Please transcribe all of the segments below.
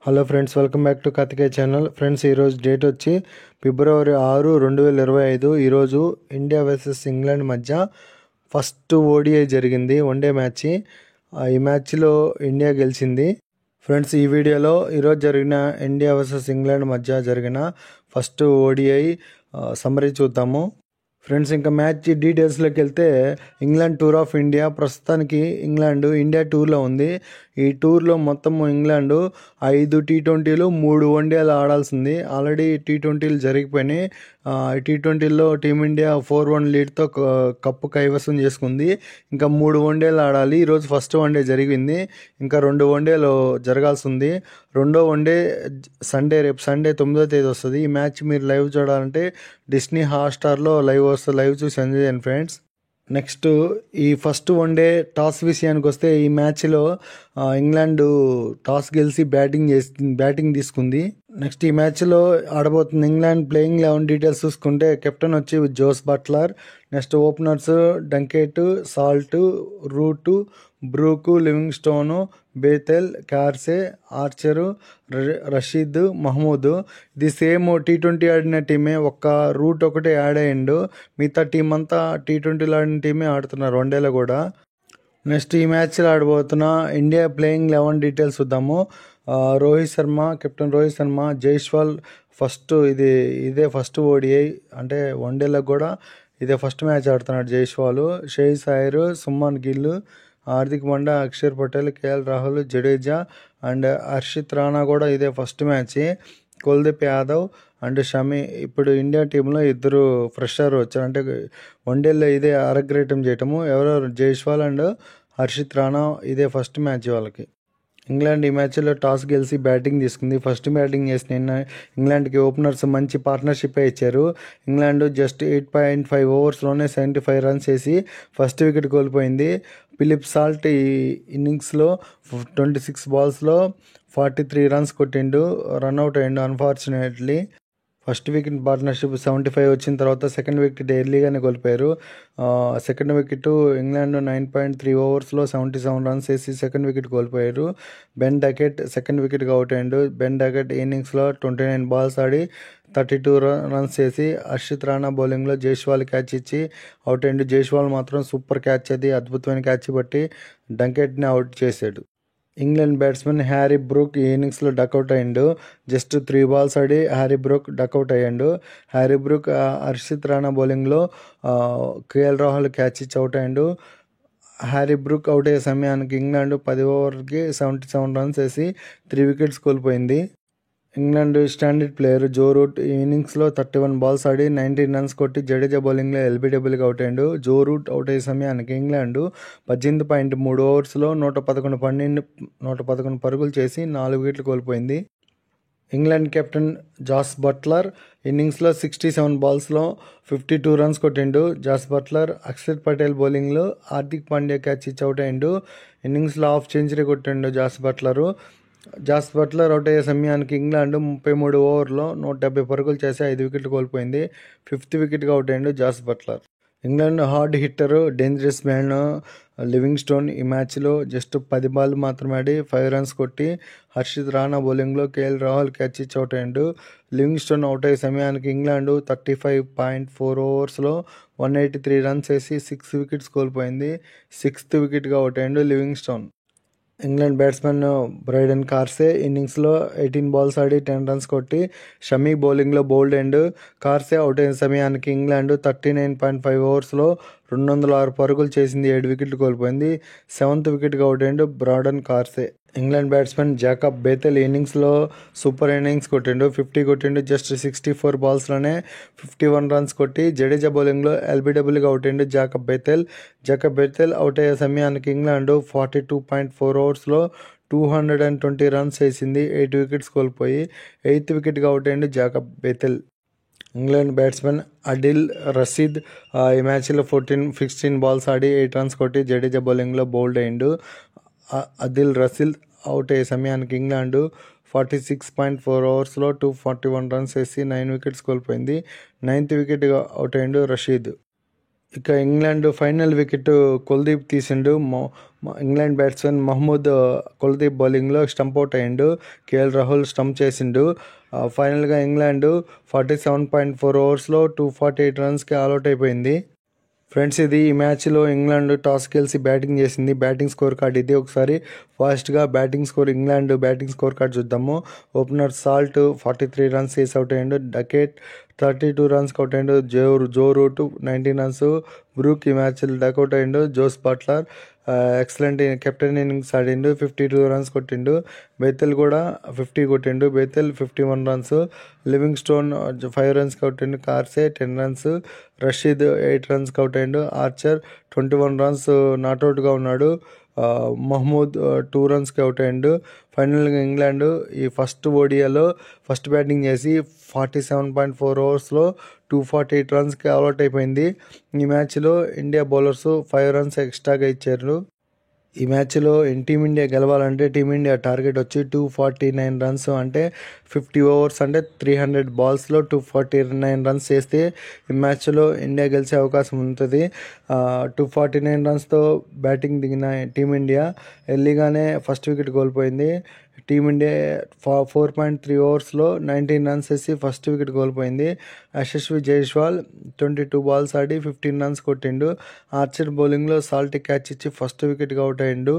Hello friends, welcome back to Karthikeya channel. Friends, ఈరోజు date వచ్చి February 6, 2025. ఈరోజు ఇండియా వర్సెస్ ఇంగ్లాండ్ మధ్య ఫస్ట్ ఓడిఐ జరిగింది, వన్డే మ్యాచ్. ఈ మ్యాచ్లో ఇండియా గెలిచింది. ఫ్రెండ్స్, ఈ వీడియోలో ఈరోజు జరిగిన ఇండియా వర్సెస్ ఇంగ్లాండ్ మధ్య జరిగిన ఫస్ట్ ఓడిఐ సమ్మరీ చూద్దాము. ఫ్రెండ్స్, ఇంకా మ్యాచ్ డీటెయిల్స్లోకి వెళ్తే, ఇంగ్లాండ్ టూర్ ఆఫ్ ఇండియా. ప్రస్తుతానికి ఇండియా టూర్లో ఉంది. ఈ టూర్లో మొత్తం ఇంగ్లాండ్ 5 T20లు 3 వన్డేలు ఆడాల్సింది. ఆల్రెడీ T20లు జరిగిపోయినాయి. T20లో టీమిండియా 4-1 లీడ్తో కప్పు కైవసం చేసుకుంది. ఇంకా 3 వన్డేలు ఆడాలి. ఈరోజు ఫస్ట్ వన్డే జరిగింది, ఇంకా 2 వన్డేలు జరగాల్సి ఉంది. రెండో వన్డే రేపు సండే 9వ తేదీ వస్తుంది. ఈ మ్యాచ్ మీరు లైవ్ చూడాలంటే డిస్నీ హాట్స్టార్లో లైవ్ వస్తుంది. లైవ్ చూసి ఎంజాయ్ చేయండి ఫ్రెండ్స్. నెక్స్ట్, ఈ ఫస్ట్ టాస్ విషయానికి వస్తే, ఈ మ్యాచ్లో ఇంగ్లాండ్ టాస్ గెలిచి బ్యాటింగ్ తీసుకుంది. నెక్స్ట్, ఈ మ్యాచ్లో ఆడబోతుంది ఇంగ్లాండ్ ప్లేయింగ్ 11 డీటెయిల్స్ చూసుకుంటే, కెప్టెన్ వచ్చి Jos Buttler. Next, openers Duckett, Salt, Root, Brook, Livingstone, Bethell, Carse, Archer, Rashid, Mahmood. ఇది సేమ్ T20 ఆడిన టీమే, ఒక్క రూట్ ఒకటే యాడ్ అయ్యిండు. మిగతా టీం అంతా T20లో ఆడిన టీమే ఆడుతున్నారు వన్డేలో కూడా. నెక్స్ట్, ఈ మ్యాచ్లో ఆడబోతున్న ఇండియా ప్లేయింగ్ 11 డీటెయిల్స్ చూద్దాము. రోహిత్ శర్మ, కెప్టెన్ రోహిత్ శర్మ. జైస్వాల్ ఇదే ఫస్ట్ ఓడిఐ, అంటే వన్డేలకు కూడా ఇదే ఫస్ట్ మ్యాచ్ ఆడుతున్నాడు జైస్వాల్. శ్రేయస్ అయ్యర్, సుమన్ గిల్, హార్దిక్ పాండ్యా, అక్షర్ పటేల్, కేఎల్ రాహుల్, జడేజా అండ్ హర్షిత్ రాణా కూడా ఇదే first match. Kuldeep Yadav and Shami. ఇప్పుడు ఇండియా టీంలో 2 ఫ్రెషర్ వచ్చారు, అంటే వన్డేలో ఇదే అరగ్రేటం చేయటము. ఎవరెవరు? జైస్వాల్ అండ్ హర్షిత్ రాణా. ఇదే ఫస్ట్ మ్యాచ్ వాళ్ళకి. ఇంగ్లాండ్ ఈ మ్యాచ్లో టాస్ గెలిచి బ్యాటింగ్ తీసుకుంది. ఫస్ట్ బ్యాటింగ్ చేసిన ఇంగ్లాండ్కి ఓపెనర్స్ మంచి పార్ట్నర్షిప్ ఇచ్చారు. ఇంగ్లాండ్ జస్ట్ 8.5 ఓవర్స్లోనే 75 రన్స్ వేసి ఫస్ట్ వికెట్ కోల్పోయింది. ఫిలిప్ సాల్ట్ ఈ ఇన్నింగ్స్లో 26 బాల్స్లో 43 రన్స్ కొట్టిండు, రన్అట్ అయ్యిండు అన్ఫార్చునేట్లీ. ఫస్ట్ వికెట్ పార్ట్నర్షిప్ 75 వచ్చిన తర్వాత సెకండ్ వికెట్ ఎర్లీగానే కోల్పోయారు. సెకండ్ వికెట్ ఇంగ్లాండ్ 9.3 ఓవర్స్లో 77 రన్స్ వేసి సెకండ్ వికెట్ కోల్పోయారు. బెన్ డకెట్ సెకండ్ వికెట్గా అవుట్ అయ్యిండు. బెన్ డకెట్ ఇన్నింగ్స్లో 29 బాల్స్ ఆడి 32 రన్స్ వేసి, హర్షిత్ రాణా బౌలింగ్లో జైస్వాల్ క్యాచ్ ఇచ్చి అవుట్ అయ్యిండు. జైస్వాల్ మాత్రం సూపర్ క్యాచ్, అది అద్భుతమైన క్యాచ్ బట్టి డంకెట్ని అవుట్ చేశాడు. ఇంగ్లాండ్ బ్యాట్స్మెన్ హ్యారీ బ్రూక్ ఈ ఇన్నింగ్స్లో డకౌట్ అయ్యిండు. జస్ట్ 3 బాల్స్ ఆడి హ్యారీ బ్రూక్ డకౌట్ అయ్యాడు. హ్యారీ బ్రూక్ హర్షిత్ రాణా బౌలింగ్లో కేఎల్ రాహుల్ క్యాచ్ ఇచ్చి అవుట్ అయ్యిండు. హ్యారీ బ్రూక్ అవుట్ అయ్యే సమయానికి ఇంగ్లాండ్ 10 ఓవర్కి 77 రన్స్ వేసి 3 వికెట్స్ కోల్పోయింది. England standard player Joe Root ఈ ఇన్నింగ్స్లో 31 బాల్స్ ఆడి 19 రన్స్ కొట్టి జడేజా బౌలింగ్లో ఎల్బీడబ్ల్యూగా అవుట్ అయ్యాడు. జో రూట్ అవుట్ అయ్యే సమయానికి ఇంగ్లాండ్ 18.3 ఓవర్స్లో 111 పరుగులు చేసి 4 వికెట్లు కోల్పోయింది. ఇంగ్లాండ్ కెప్టెన్ జాస్ బట్లర్ ఇన్నింగ్స్లో 67 బాల్స్లో 52 రన్స్ కొట్టిండు. జాస్ బట్లర్ అక్షర్ పటేల్ బౌలింగ్లో హార్దిక్ పాండ్యా క్యాచ్ ఇచ్చి అవుట్ అయ్యిండు. ఇన్నింగ్స్లో హాఫ్ సెంచరీ కొట్టిండు జాస్ బట్లర్ అవుట్ అయ్యే సమయానికి ఇంగ్లాండ్ 33 ఓవర్లో 170 పరుగులు చేసి 5 వికెట్లు కోల్పోయింది. 5th వికెట్గా అవుట్ అయ్యిండు Jos Buttler. England hard hitter dangerous man Livingstone ఈ మ్యాచ్లో జస్ట్ 10 బాల్ మాత్రమే ఆడి 5 రన్స్ కొట్టి హర్షిత్ రాణా బౌలింగ్లో కేఎల్ రాహుల్ క్యాచ్ ఇచ్చి అవుట్ అయ్యిండు. లివింగ్స్టోన్ అవుట్ అయ్యే సమయానికి ఇంగ్లాండ్ 35.4 ఓవర్స్లో 183 రన్స్ వేసి 6 వికెట్స్ కోల్పోయింది. 6th వికెట్గా అవుట్ అయ్యిండు లివింగ్స్టోన్. ఇంగ్లాండ్ బ్యాట్స్మెన్ బ్రైడెన్ కార్సే ఇన్నింగ్స్లో 18 బాల్స్ ఆడి 10 రన్స్ కొట్టి షమీ బౌలింగ్లో బౌల్డ్ అయ్యిండు. కార్సే అవుట్ అయిన సమయానికి ఇంగ్లాండ్ 39.5 ఓవర్స్లో 206 పరుగులు చేసింది, 7 వికెట్లు కోల్పోయింది. 7th వికెట్గా అవుట్ అయ్యిండు Brydon Carse. England batsmen Jacob Bethell ఇన్నింగ్స్లో సూపర్ ఇన్నింగ్స్ కొట్టిండు, 50 కొట్టిండు. జస్ట్ 64 బాల్స్లోనే 51 రన్స్ కొట్టి జడేజా బౌలింగ్లో ఎల్బీడబ్ల్యూగా అవుట్ అయ్యిండు జాకబ్ బేతెల్ అవుట్ అయ్యే సమయానికి ఇంగ్లాండ్ 42.4 ఓవర్స్లో 220 రన్స్ వేసింది, 8 వికెట్స్ కోల్పోయి 8th వికెట్గా అవుట్ అయ్యిండు Jacob Bethell. England batsmen Adil Rashid ఈ మ్యాచ్లో 16 బాల్స్ ఆడి 8 రన్స్ కొట్టి జడేజా బౌలింగ్లో బౌల్డ్ అయ్యిండు. అదిల్ రసీద్ అవుట్ అయ్యే సమయానికి ఇంగ్లాండ్ 46.4 ఓవర్స్లో 241 రన్స్ వేసి 9 వికెట్స్ కోల్పోయింది. 9th వికెట్గా అవుట్ అయ్యిండు రషీద్. ఇక ఇంగ్లాండ్ ఫైనల్ వికెట్ కుల్దీప్ తీసిండు. ఇంగ్లాండ్ బ్యాట్స్మెన్ మహమ్మద్ కుల్దీప్ బౌలింగ్లో స్టంప్ అవుట్ అయ్యిండు. కేఎల్ రాహుల్ స్టంప్ చేసిండు. ఫైనల్గా ఇంగ్లాండ్ 47.4 ఓవర్స్లో 248 రన్స్కి ఆల్అౌట్ అయిపోయింది. ఫ్రెండ్స్, ఈ మ్యాచ్లో ఇంగ్లాండ్ టాస్ గెలిచి బ్యాటింగ్ చేసింది. బ్యాటింగ్ స్కోర్ కార్డ్ ఇది. ఒకసారి ఫాస్ట్గా ఇంగ్లాండ్ బ్యాటింగ్ స్కోర్ కార్డ్ చూద్దాము. ఓపెనర్ సాల్ట్ 43 రన్స్ చేసి అవుట్ అయ్యిండు. డకెట్ 32 రన్స్కి అవుట్ అయ్యిండు. Joe route 19 runs. బ్రూక్ ఈ మ్యాచ్లో డకౌట్ అయ్యిండు. Jos Buttler excellent captain innings ఆడిండు. 52 రన్స్ కొట్టిండు. బేతెల్ కూడా 50 కొట్టిండు. Bethell 51 runs. లివింగ్ స్టోన్ 5 రన్స్కి అవుట్ అయ్యిండు. Carse 10 runs. రషీద్ 8 రన్స్కి అవుట్ అయ్యిండు. ఆర్చర్ 21 రన్స్ నాట్అవుట్గా ఉన్నాడు. మహమూద్ 2 రన్స్కి అవుట్ అయ్యిండు. ఫైనల్గా ఇంగ్లాండ్ ఈ ఫస్ట్ ఓడియాలో ఫస్ట్ బ్యాటింగ్ చేసి 47.4 ఓవర్స్లో 248 రన్స్కి ఆల్అౌట్ అయిపోయింది. ఈ మ్యాచ్లో ఇండియా బౌలర్స్ 5 రన్స్ ఎక్స్ట్రాగా ఇచ్చారు. ఈ మ్యాచ్లో టీమిండియా గెలవాలంటే టీమిండియా టార్గెట్ వచ్చి 249 రన్స్, అంటే 50 ఓవర్స్ అంటే 300 బాల్స్లో 249 రన్స్ చేస్తే ఈ మ్యాచ్లో ఇండియా గెలిచే అవకాశం ఉంటుంది. 249 రన్స్తో బ్యాటింగ్ దిగిన టీమిండియా ఎర్లీగానే ఫస్ట్ వికెట్ కోల్పోయింది. టీమిండియా 4.3 ఓవర్స్లో 19 రన్స్ వేసి ఫస్ట్ వికెట్ కోల్పోయింది. యశస్వి జైస్వాల్ 22 బాల్స్ ఆడి 15 రన్స్ కొట్టిండు. ఆర్చర్ బౌలింగ్లో సాల్ట్ క్యాచ్ ఇచ్చి ఫస్ట్ వికెట్గా అవుట్ అయ్యిండు.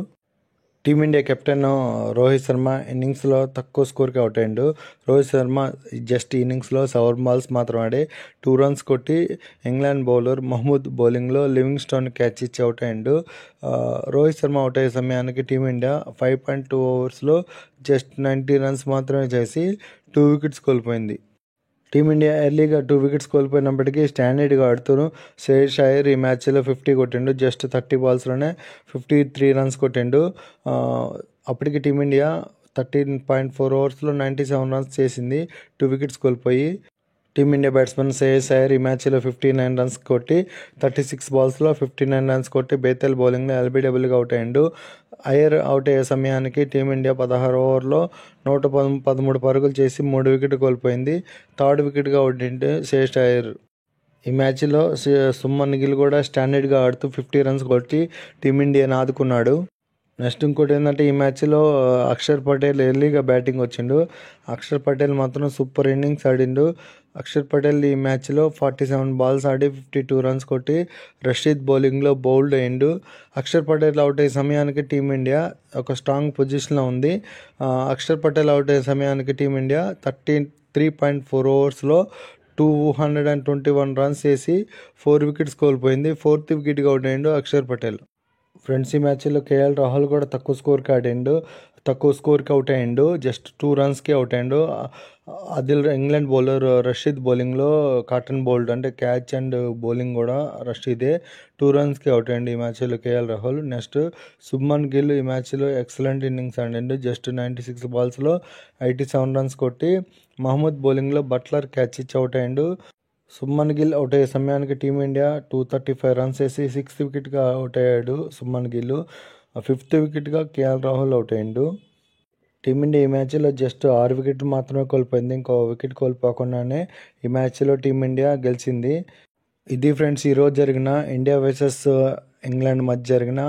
టీమిండియా కెప్టెన్ రోహిత్ శర్మ ఇన్నింగ్స్లో తక్కువ స్కోర్కి అవుట్ అయ్యిండు. రోహిత్ శర్మ జస్ట్ ఇన్నింగ్స్లో 7 బాల్స్ మాత్రం ఆడి 2 రన్స్ కొట్టి ఇంగ్లాండ్ బౌలర్ మహమ్మద్ బౌలింగ్లో లివింగ్ స్టోన్ క్యాచ్ ఇచ్చి అవుట్ అయ్యిండు. రోహిత్ శర్మ అవుట్ అయ్యే సమయానికి టీమిండియా 5.2 ఓవర్స్లో జస్ట్ 90 రన్స్ మాత్రమే చేసి 2 వికెట్స్ కోల్పోయింది. టీమిండియా ఎర్లీగా 2 వికెట్స్ కోల్పోయినప్పటికీ స్టాండర్డ్గా ఆడుతూ శ్రేయస్ అయ్యర్ ఈ మ్యాచ్లో 50 కొట్టిండు. జస్ట్ 30 బాల్స్లోనే 53 రన్స్ కొట్టిండు. అప్పటికి టీమిండియా 13.4 ఓవర్స్లో 97 రన్స్ చేసింది, 2 వికెట్స్ కోల్పోయి. టీమిండియా బ్యాట్స్మెన్ శ్రేయస్ అయ్యర్ ఈ మ్యాచ్లో 59 రన్స్ కొట్టి 36 బాల్స్లో 59 రన్స్ కొట్టి బేతెల్ బౌలింగ్లో ఎల్బీడబ్ల్యూగా అవుట్ అయ్యిండు. అయ్యర్ అవుట్ అయ్యే సమయానికి టీమిండియా 16 ఓవర్లో 113 పరుగులు చేసి 3 వికెట్ కోల్పోయింది. థర్డ్ వికెట్గా అవుట్ అయ్యిండు శ్రేయస్ అయ్యర్. ఈ మ్యాచ్లో సుమన్ గిల్ కూడా స్టాండర్డ్గా ఆడుతూ 50 రన్స్ కొట్టి టీమిండియాని ఆదుకున్నాడు. నెక్స్ట్ ఇంకోటి ఏంటంటే ఈ మ్యాచ్లో అక్షర్ పటేల్ ఎర్లీగా బ్యాటింగ్ వచ్చిండు. అక్షర్ పటేల్ మాత్రం సూపర్ ఇన్నింగ్స్ ఆడిండు. అక్షర్ పటేల్ ఈ మ్యాచ్లో 47 బాల్స్ ఆడి 52 రన్స్ కొట్టి రషీద్ బౌలింగ్లో బౌల్డ్ అయ్యిండు. అక్షర్ పటేల్ అవుట్ అయ్యే సమయానికి టీమిండియా ఒక స్ట్రాంగ్ పొజిషన్లో ఉంది. అక్షర్ పటేల్ అవుట్ అయ్యే సమయానికి టీమిండియా 33.4 ఓవర్స్లో 221 రన్స్ చేసి 4 వికెట్స్ కోల్పోయింది. 4th వికెట్గా అవుట్ అయ్యిండు అక్షర్ పటేల్. ఫ్రెండ్స్, ఈ మ్యాచ్లో కేఎల్ రాహుల్ కూడా తక్కువ స్కోర్కి అవుట్ అయ్యిండు. జస్ట్ 2 రన్స్కి అవుట్ అయ్యిండు. ఇంగ్లాండ్ బౌలర్ రషీద్ బౌలింగ్లో కాటన్ బౌల్డ్, అంటే క్యాచ్ అండ్ బౌలింగ్ కూడా రషీదే. 2 రన్స్కి అవుట్ అయ్యిండు ఈ మ్యాచ్లో కేఎల్ రాహుల్. నెక్స్ట్ శుభ్మన్ గిల్ ఈ మ్యాచ్లో ఎక్సలెంట్ ఇన్నింగ్స్ ఆడిండు. జస్ట్ 96 బాల్స్లో 87 రన్స్ కొట్టి మహమ్మద్ బౌలింగ్లో బట్లర్ క్యాచ్ ఇచ్చి అవుట్ అయ్యిండు. శుభ్మన్ గిల్ అవుట్ అయ్యే సమయానికి టీమిండియా 235 రన్స్ వేసి 6th వికెట్గా అవుట్ అయ్యాడు శుభ్మన్ గిల్. 5th వికెట్గా కేఎల్ రాహుల్ అవుట్ అయ్యిండు. టీమిండియా ఈ మ్యాచ్లో జస్ట్ 6 వికెట్లు మాత్రమే కోల్పోయింది. ఇంకో వికెట్ కోల్పోకుండానే ఈ మ్యాచ్లో టీమిండియా గెలిచింది. ఇది ఫ్రెండ్స్ ఈరోజు జరిగిన ఇండియా వర్సెస్ ఇంగ్లాండ్ మధ్య జరిగిన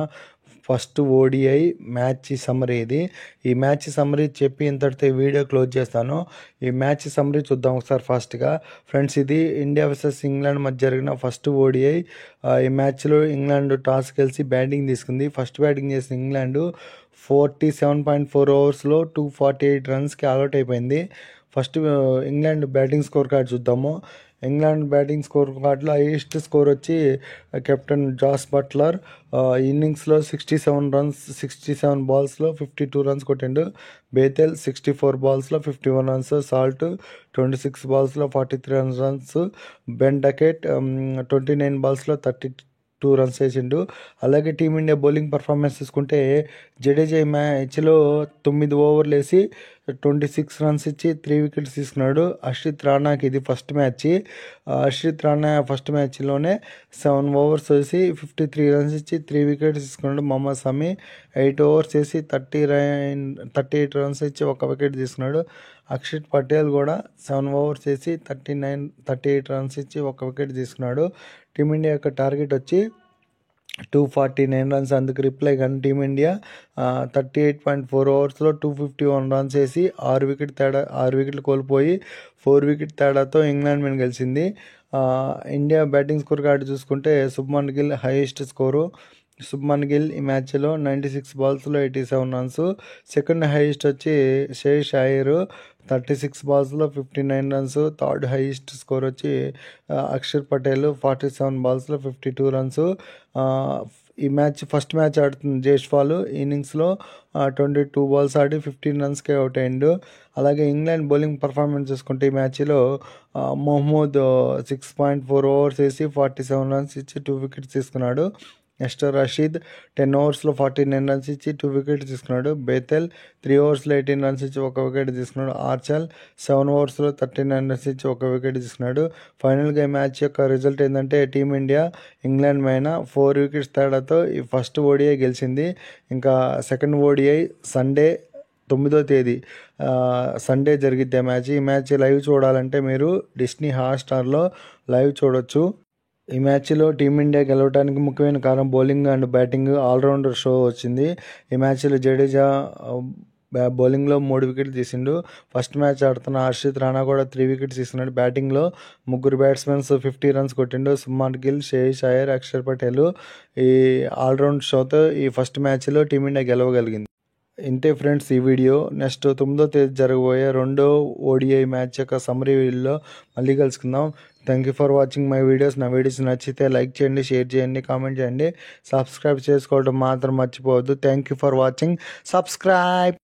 ఫస్ట్ ఓడిఐ మ్యాచ్ సమ్మరీ ఇది. ఈ మ్యాచ్ సమ్మరీ చెప్పి ఇంతటితో వీడియో క్లోజ్ చేస్తాను. ఈ మ్యాచ్ సమ్మరీ చూద్దాం ఒకసారి ఫాస్ట్గా. ఫ్రెండ్స్, ఇది ఇండియా వర్సెస్ ఇంగ్లాండ్ మధ్య జరిగిన ఫస్ట్ ఓడిఐ. ఈ మ్యాచ్లో ఇంగ్లాండ్ టాస్ గెలిచి బ్యాటింగ్ తీసుకుంది. ఫస్ట్ బ్యాటింగ్ చేసిన ఇంగ్లాండ్ 47.4 ఓవర్స్లో 248 రన్స్కి ఆల్అౌట్ అయిపోయింది. First England batting score card చూద్దాము. ఇంగ్లాండ్ బ్యాటింగ్ స్కోర్ కార్డులో హైయెస్ట్ స్కోర్ వచ్చి కెప్టెన్ జాస్ బట్లర్ ఇన్నింగ్స్లో 67 బాల్స్లో 52 రన్స్ కొట్టిండు. బేతెల్ 64 బాల్స్లో 51 రన్స్. సాల్ట్ 26 బాల్స్లో 43 రన్స్. బెన్ డకెట్ 29 బాల్స్లో 32 రన్స్ వేసిండు. అలాగే టీమిండియా బౌలింగ్ పర్ఫార్మెన్స్ తీసుకుంటే జడేజా ఈ మ్యాచ్లో 9 ఓవర్లు వేసి 26 రన్స్ ఇచ్చి 3 వికెట్స్ తీసుకున్నాడు. హర్షిత్ రాణాకి ఇది first match. Harshit Rana first మ్యాచ్లోనే 7 ఓవర్స్ వేసి 53 రన్స్ ఇచ్చి 3 వికెట్స్ తీసుకున్నాడు. మొహమ్మద్ షమి 8 ఓవర్స్ వేసి 38 రన్స్ ఇచ్చి 1 వికెట్ తీసుకున్నాడు. అక్షర్ పటేల్ కూడా 7 ఓవర్స్ వేసి 38 రన్స్ ఇచ్చి 1 వికెట్ తీసుకున్నాడు. టీమిండియా యొక్క టార్గెట్ వచ్చి 249 రన్స్. అందుకు రిప్లై కానీ టీమిండియా 38.4 ఓవర్స్లో 251 రన్స్ వేసి 6 వికెట్లు కోల్పోయి 4 వికెట్ తేడాతో ఇంగ్లాండ్ మీద గెలిచింది. ఇండియా బ్యాటింగ్ స్కోర్ కార్డు చూసుకుంటే శుభ్మన్ గిల్ హైయెస్ట్ స్కోరు. శుభ్మన్ గిల్ ఈ మ్యాచ్లో 96 బాల్స్లో 87 రన్స్. సెకండ్ హైయెస్ట్ వచ్చి Shreyas Iyer 36 బాల్స్లో 59 runs. Third highest score వచ్చి అక్షర్ పటేల్ 47 బాల్స్లో 52 రన్స్. ఈ ఫస్ట్ మ్యాచ్ ఆడుతుంది జైస్వాల్. ఇన్నింగ్స్లో 22 బాల్స్ ఆడి 15 రన్స్కే అవుట్ అయ్యిండు. అలాగే ఇంగ్లాండ్ బౌలింగ్ పర్ఫార్మెన్స్ చూసుకుంటే ఈ మ్యాచ్లో మొహమ్మద్ 6.4 ఓవర్స్ వేసి 47 రన్స్ ఇచ్చి 2 వికెట్స్ తీసుకున్నాడు. నెక్స్ట్ రషీద్ 10 ఓవర్స్లో 49 రన్స్ ఇచ్చి 2 వికెట్స్ తీసుకున్నాడు. బేతెల్ 3 ఓవర్స్లో 18 రన్స్ ఇచ్చి 1 వికెట్ తీసుకున్నాడు. ఆర్చల్ 7 ఓవర్స్లో 39 రన్స్ ఇచ్చి 1 వికెట్ తీసుకున్నాడు. ఫైనల్గా ఈ మ్యాచ్ యొక్క రిజల్ట్ ఏంటంటే టీమిండియా ఇంగ్లాండ్ పైన 4 వికెట్స్ తేడాతో ఈ ఫస్ట్ ఓడిఐ గెలిచింది. ఇంకా సెకండ్ ఓడిఐ సండే 9వ తేదీ సండే జరిగిద్ది మ్యాచ్. ఈ మ్యాచ్ లైవ్ చూడాలంటే మీరు డిస్నీ హాట్స్టార్లో లైవ్ చూడొచ్చు. ఈ మ్యాచ్లో టీమిండియా గెలవడానికి ముఖ్యమైన కారణం bowling and batting all rounder show వచ్చింది. ఈ మ్యాచ్లో జడేజా బౌలింగ్లో 3 వికెట్లు తీసిండు. ఫస్ట్ మ్యాచ్ ఆడుతున్న హర్షిత్ రాణా కూడా 3 వికెట్స్ తీసుకున్నాడు. బ్యాటింగ్లో 3 బ్యాట్స్మెన్స్ 50 రన్స్ కొట్టిండు. శుభ్మన్ గిల్, శ్రేయస్ అయ్యర్, అక్షర్ పటేల్ ఈ ఆల్రౌండ్ షోతో ఈ ఫస్ట్ మ్యాచ్లో టీమిండియా గెలవగలిగింది. ఇంతే ఫ్రెండ్స్ ఈ వీడియో. నెక్స్ట్ 9వ తేదీ జరగబోయే 2వ ఓడిఐ మ్యాచ్ యొక్క సమ్మరీ వీడియోలో మళ్ళీ కలుసుకుందాం. Thank you for watching my videos. నా వీడియోస్ నచ్చితే లైక్ చేయండి, షేర్ చేయండి, కామెంట్ చేయండి. సబ్స్క్రైబ్ చేసుకోవడం మాత్రం మర్చిపోవద్దు. Thank you for watching. Subscribe.